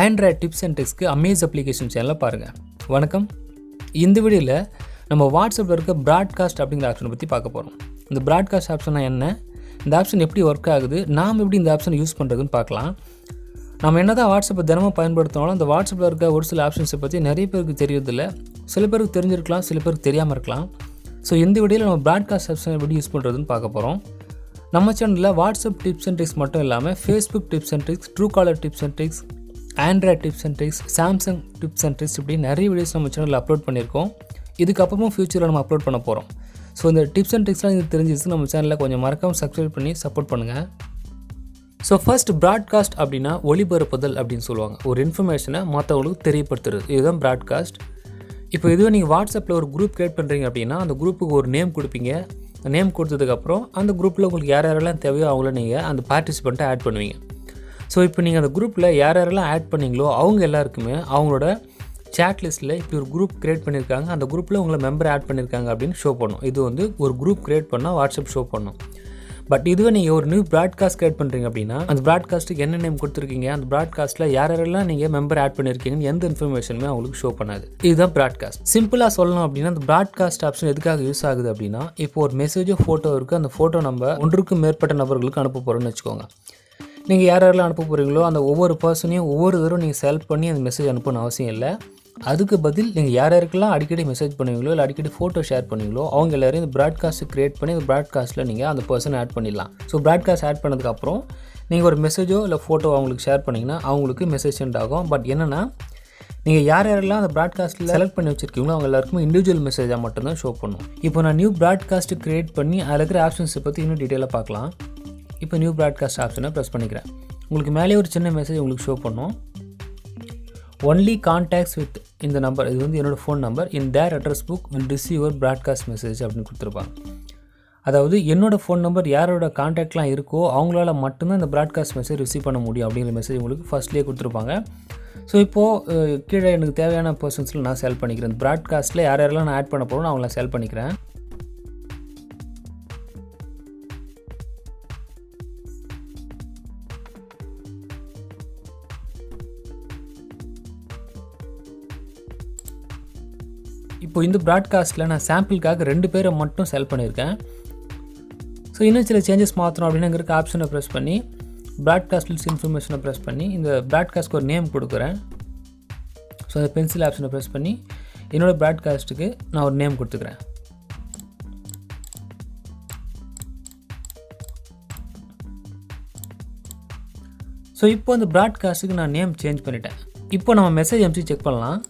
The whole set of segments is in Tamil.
ஆண்ட்ராய்ட் டிப்ஸ் அண்ட் ட்ரிக்ஸ்க்கு அமேஸ் அப்ளிகேஷன் சேனலை பாருங்கள். வணக்கம். இந்த வீடியோவில் நம்ம வாட்ஸ்அப்பில் இருக்க ப்ராட்காஸ்ட் அப்படிங்கிற ஆப்ஷனை பற்றி பார்க்க போகிறோம். இந்த ப்ராட்காஸ்ட் ஆப்ஷனா என்ன, இந்த ஆப்ஷன் எப்படி ஒர்க் ஆகுது, நாம் எப்படி இந்த ஆப்ஷனை யூஸ் பண்ணுறதுன்னு பார்க்கலாம். நம்ம என்ன தான் வாட்ஸ்அப்பை தினமும் பயன்படுத்தினாலும் அந்த வாட்ஸ்அப்பில் இருக்க ஒரு சில ஆப்ஷன்ஸை பற்றி நிறைய பேருக்கு தெரியறதில்ல. சில பேருக்கு தெரிஞ்சிருக்கலாம், சில பேருக்கு தெரியாமல் இருக்கலாம். ஸோ இந்த வீடியோவில் நம்ம ப்ராட்காஸ்ட் ஆப்ஷனை எப்படி யூஸ் பண்ணுறதுன்னு பார்க்க போகிறோம். நம்ம சேனலில் வாட்ஸ்அப் டிப்ஸ் அண்ட் ட்ரிக்ஸ் மட்டும் இல்லாமல் Facebook tips and tricks, Truecaller tips and tricks, Android tips and tricks, Samsung tips and tricks இப்படி நிறைய வீடியோஸ் நம்ம சேனலில் அப்லோட் பண்ணியிருக்கோம். இதுக்கப்புறமும் ஃபியூச்சரில் நம்ம அப்லோட் பண்ண போகிறோம். ஸோ இந்த டிப்ஸ் அண்ட் ட்ரிக்ஸ்லாம் இது தெரிஞ்சிச்சு நம்ம சேனலில் கொஞ்சம் மறக்காமல் சப்ஸ்கிரைப் பண்ணி சப்போர்ட் பண்ணுங்கள். ஸோ ஃபர்ஸ்ட் ப்ராட்காஸ்ட் அப்படின்னா ஒளிபரப்புதல் அப்படின்னு சொல்லுவாங்க. ஒரு இன்ஃபர்மேஷனை மற்றவங்களுக்கு தெரியப்படுத்துறது, இதுதான் ப்ராட்காஸ்ட். இப்போ இதுவே நீங்கள் வாட்ஸ்அப்பில் ஒரு குரூப் க்ரியேட் பண்ணுறீங்க அப்படின்னா அந்த குரூப்புக்கு ஒரு நேம் கொடுப்பீங்க. நேம் கொடுத்ததுக்கப்புறம் அந்த குரூப்பில் உங்களுக்கு யார் யாரெல்லாம் தேவையோ அவங்கள நீங்கள் அந்த பார்ட்டிசிபெண்ட்டை ஆட் பண்ணுவீங்க. ஸோ இப்போ நீங்கள் அந்த குரூப்பில் யார் யாரெல்லாம் ஆட் பண்ணிங்களோ அவங்க எல்லாருக்குமே அவங்களோட சேட் லிஸ்ட்டில் இப்போ ஒரு குரூப் க்ரியேட் பண்ணியிருக்காங்க, அந்த குரூப்பில் உங்களை மெம்பர் ஆட் பண்ணியிருக்காங்க அப்படின்னு ஷோ பண்ணும். இது வந்து ஒரு குரூப் க்ரியேட் பண்ணால் வாட்ஸ்அப் ஷோ பண்ணும். பட் இதுவே நீங்கள் ஒரு நியூ ப்ராட்காஸ்ட் க்ரியேட் பண்ணுறீங்க அப்படின்னா அந்த ப்ராட்காஸ்ட்டுக்கு என்ன நேம் கொடுத்துருக்கீங்க, அந்த ப்ராட்காஸ்ட்டில் யாரெல்லாம் நீங்கள் மெம்பர் ஆட் பண்ணியிருக்கீங்கன்னு எந்த இன்ஃபர்மேஷனுமே அவங்களுக்கு ஷோ பண்ணாது. இதுதான் ப்ராட்காஸ்ட். சிம்பிளாக சொல்லணும் அப்படின்னா அந்த ப்ராட்காஸ்ட் ஆப்ஷன் எதுக்காக யூஸ் ஆகுது அப்படின்னா, இப்போ ஒரு மெசேஜோ ஃபோட்டோ இருக்குது, அந்த ஃபோட்டோ நம்ம ஒன்றுக்கும் மேற்பட்ட நபர்களுக்கு அனுப்ப போகிறோம்னு வச்சுக்கோங்க. நீங்கள் யாரெல்லாம் அனுப்ப போகிறீங்களோ அந்த ஒவ்வொரு பர்சனையும் ஒவ்வொரு தடவை நீங்கள் செலக்ட் பண்ணி அந்த மெசேஜ் அனுப்பணும் அவசியம் இல்லை. அதுக்கு பதில் நீங்கள் யாரெல்லாம் அடிக்கடி மெசேஜ் பண்ணுவீங்களோ இல்லை அடிக்கடி ஃபோட்டோ ஷேர் பண்ணுவீங்களோ அவங்க எல்லாரையும் இந்த ப்ராட்காஸ்ட்டு க்ரியேட் பண்ணி அந்த ப்ராட்காஸ்ட்டில் நீங்கள் அந்த பர்சன் ஆட் பண்ணிடலாம். ஸோ ப்ராட்காஸ்ட் ஆட் பண்ணதுக்கப்புறம் நீங்கள் ஒரு மெசேஜோ இல்லை ஃபோட்டோ அவங்களுக்கு ஷேர் பண்ணிங்கன்னா அவங்களுக்கு மெசேஜ் சென்ட் ஆகும். பட் என்னென்னா நீங்கள் யாரெல்லாம் அந்த ப்ராட்காஸ்ட்டில் செலக்ட் பண்ணி வச்சுருக்கீங்களோ அவங்க எல்லாருக்குமே இண்டிவிஜுவல் மெசேஜாக மட்டும்தான் ஷோ பண்ணும். இப்போ நான் நியூ ப்ராட்காஸ்ட்டு க்ரியேட் பண்ணி அதில் இருக்கிற ஆப்ஷன்ஸை பற்றி இன்னும் டீட்டெயிலாக பார்க்கலாம். இப்போ நியூ ப்ராட்காஸ்ட் ஆப்ஷனை ப்ரெஸ் பண்ணிக்கிறேன். உங்களுக்கு மேலே ஒரு சின்ன மெசேஜ் உங்களுக்கு ஷோ பண்ணும். ஒன்லி கான்டாக்ட்ஸ் வித் இந்த நம்பர், இது வந்து என்னோடய phone number, in their address book will receive your broadcast message அப்படின்னு கொடுத்துருப்பாங்க. அதாவது என்னோடய ஃபோன் நம்பர் யாரோட கான்டாக்ட்லாம் இருக்கோ அவங்களால மட்டும்தான் இந்த ப்ராட்காஸ்ட் மெசேஜ் ரிசீவ் பண்ண முடியும் அப்படிங்கிற மெசேஜ் உங்களுக்கு ஃபர்ஸ்ட்லேயே கொடுத்துருப்பாங்க. ஸோ இப்போது கீழே எனக்கு தேவையான பர்சன்ஸில் நான் செல் பண்ணிக்கிறேன். ப்ராட்காஸ்ட்டில் யாரெல்லாம் நான் ஆட் பண்ண போகிறோம் அவங்கள செல் பண்ணிக்கிறேன். இப்போ இந்த ப்ராட்காஸ்ட்டில் நான் சாம்பிளுக்காக 2 பேரை மட்டும் செல் பண்ணியிருக்கேன். ஸோ இன்னும் சில சேஞ்சஸ் மாற்றணும் அப்படின்னு அங்கே இருக்க ஆப்ஷனை ப்ரெஸ் பண்ணி ப்ராட்காஸ்ட் லிஸ்ட் இன்ஃபர்மேஷனை ப்ரெஸ் பண்ணி இந்த ப்ராட்காஸ்ட்க்கு ஒரு நேம் கொடுக்குறேன். ஸோ அந்த பென்சில் ஆப்ஷனை ப்ரெஸ் பண்ணி என்னோடய ப்ராட்காஸ்ட்டுக்கு நான் ஒரு நேம் கொடுத்துக்கிறேன். ஸோ இப்போ அந்த ப்ராட்காஸ்ட்டுக்கு நான் நேம் சேஞ்ச் பண்ணிட்டேன். இப்போ நம்ம மெசேஜ் அனுப்பிச்சு செக் பண்ணலாம்.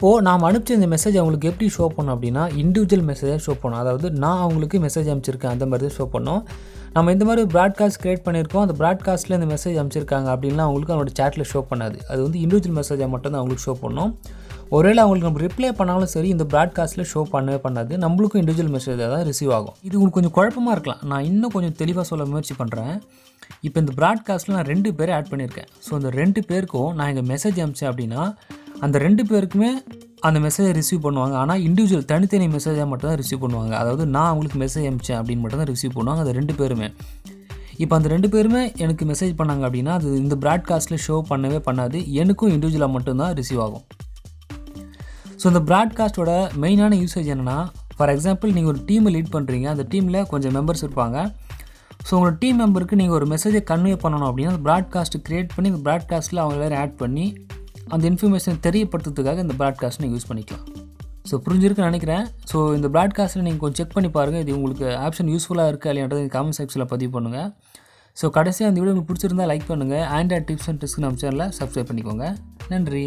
இப்போது நாம் அனுப்பிச்ச இந்த மெசேஜ் அவங்களுக்கு எப்படி ஷோ பண்ணோம் அப்படின்னா இண்டிவிஜுவல் மெசேஜாக ஷோ பண்ணோம். அதாவது நான் அவங்களுக்கு மெசேஜ் அனுப்பிச்சிருக்கேன் அந்த மாதிரி தான் ஷோ பண்ணோம். நம்ம இந்த மாதிரி ப்ராட்காஸ்ட் க்ரியேட் பண்ணியிருக்கோம், அந்த ப்ராட்காஸ்ட்டில் இந்த மெசேஜ் அனுப்பிச்சிருக்காங்க அப்படின்லாம் அவங்களுக்கு அவங்களோட சேட்டில் ஷோ பண்ணாது. அது வந்து இண்டிவிஜுவல் மெசேஜாக மட்டும் தான் அவங்களுக்கு ஷோ பண்ணோம். ஒருவேளை அவங்களுக்கு நம்ம ரிப்ளை பண்ணாலும் சரி இந்த ப்ராட்காஸ்ட்டில் ஷோ பண்ணவே பண்ணாது, நம்மளுக்கும் இண்டிவிஜுவல் மெசேஜாக தான் ரிசீவ் ஆகும். இது உங்களுக்கு கொஞ்சம் குழப்பமாக இருக்கலாம். நான் இன்னும் கொஞ்சம் தெளிவாக சொல்ல முயற்சி பண்ணுறேன். இப்போ இந்த ப்ராட்காஸ்ட்டில் நான் 2 பேரை ஆட் பண்ணியிருக்கேன். ஸோ அந்த 2 பேருக்கும் நான் இங்கே மெசேஜ் அனுப்பிச்சேன் அப்படின்னா அந்த 2 பேருக்குமே அந்த மெசேஜை ரிசீவ் பண்ணுவாங்க. ஆனால் இண்டிவிஜுவல் தனித்தனி மெசேஜாக மட்டும் தான் ரிசீவ் பண்ணுவாங்க. அதாவது நான் அவங்களுக்கு மெசேஜ் அனுப்பிச்சேன் அப்படின்னு மட்டும் தான் ரிசீவ் பண்ணுவாங்க அந்த 2 பேருமே. இப்போ அந்த 2 பேருமே எனக்கு மெசேஜ் பண்ணாங்க அப்படின்னா அது இந்த ப்ராட்காஸ்ட்டில் ஷோ பண்ணவே பண்ணாது, எனக்கும் இண்டிவிஜுவலாக மட்டும்தான் ரிசீவ் ஆகும். ஸோ இந்த ப்ராட்காஸ்ட்டோட மெயினான யூசேஜ் என்னென்னா, ஃபார் எக்ஸாம்பிள் நீங்கள் ஒரு டீமை லீட் பண்ணுறீங்க, அந்த டீமில் கொஞ்சம் மெம்பர்ஸ் இருப்பாங்க. ஸோ உங்களோட டீம் மெம்பருக்கு நீங்கள் ஒரு மெசேஜை கன்வே பண்ணணும் அப்படின்னா அந்த ப்ராட்காஸ்ட்டு க்ரியேட் பண்ணி இந்த ப்ராட்காஸ்ட்டில் அவங்க எல்லாரும் ஆட் பண்ணி அந்த இன்ஃபர்மேஷன் தெரியப்படுத்துறதுக்காக இந்த ப்ராட்காஸ்ட் நீங்கள் யூஸ் பண்ணிக்கலாம். ஸோ புரிஞ்சிருக்குன்னு நினைக்கிறேன். ஸோ இந்த ப்ராட்காஸ்ட்டில் நீங்கள் கொஞ்சம் செக் பண்ணி பாருங்கள், இது உங்களுக்கு ஆப்ஷன் யூஸ்ஃபுல்லாக இருக்கா இல்லையான்றதை கமெண்ட் செக்ஷனில் பதிவு பண்ணுங்கள். ஸோ கடைசியாக அந்த வீடியோ உங்களுக்கு பிடிச்சிருந்தால் லைக் பண்ணுங்கள். ஆண்ட்ராய்ட் டிப்ஸ் அண்ட் ட்ரிக்ஸ்க்கு நம்ம சேனலை சப்ஸ்கிரைப் பண்ணிக்கோங்க. நன்றி.